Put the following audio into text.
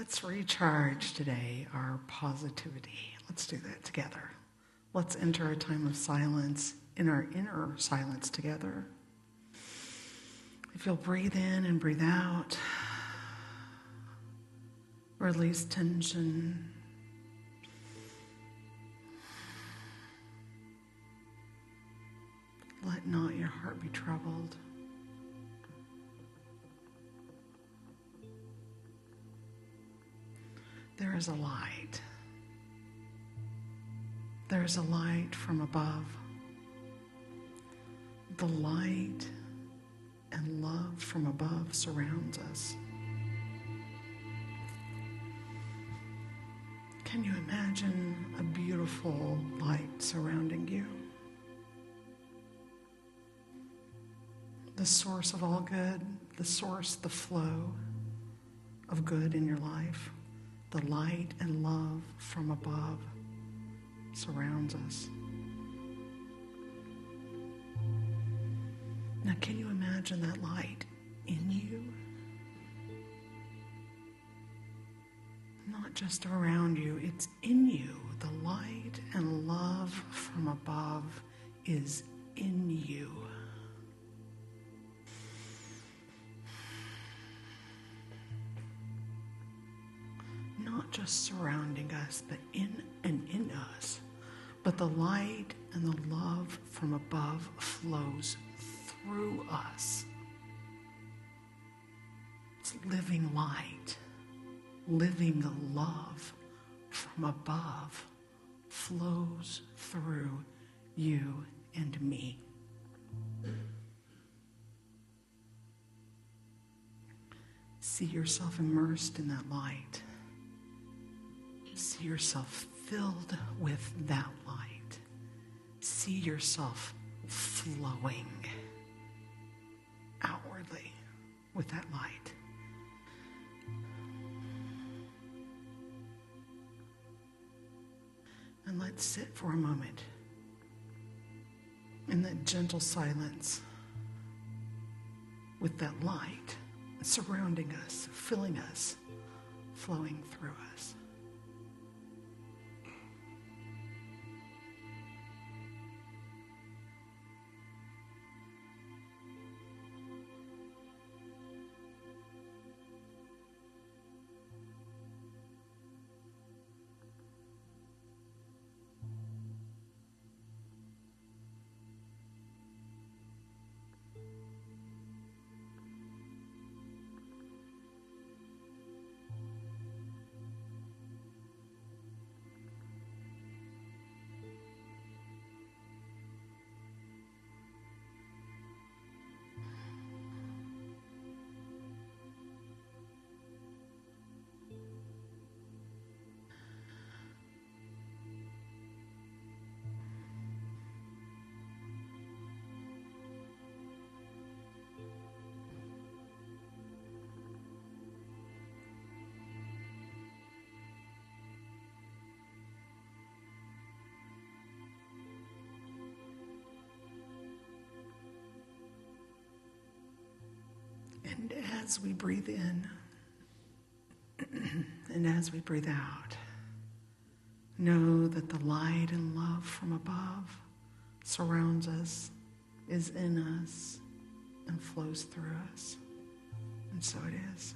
Let's recharge today our positivity. Let's do that together. Let's enter a time of silence in our inner silence together. If you'll breathe in and breathe out, release tension. Let not your heart be troubled. There is a light. There is a light from above. The light and love from above surrounds us. Can you imagine a beautiful light surrounding you? The source of all good, the source, the flow of good in your life. The light and love from above surrounds us. Now, can you imagine that light in you? Not just around you, it's in you. The light and love from above is in you. Not just surrounding us, but in us. But the light and the love from above flows through us. It's living light, living love from above flows through you and me. See yourself immersed in that light. See yourself filled with that light. See yourself flowing outwardly with that light. And let's sit for a moment in that gentle silence with that light surrounding us, filling us, flowing through us. And as we breathe in and as we breathe out, know that the light and love from above surrounds us, is in us, and flows through us. And so it is.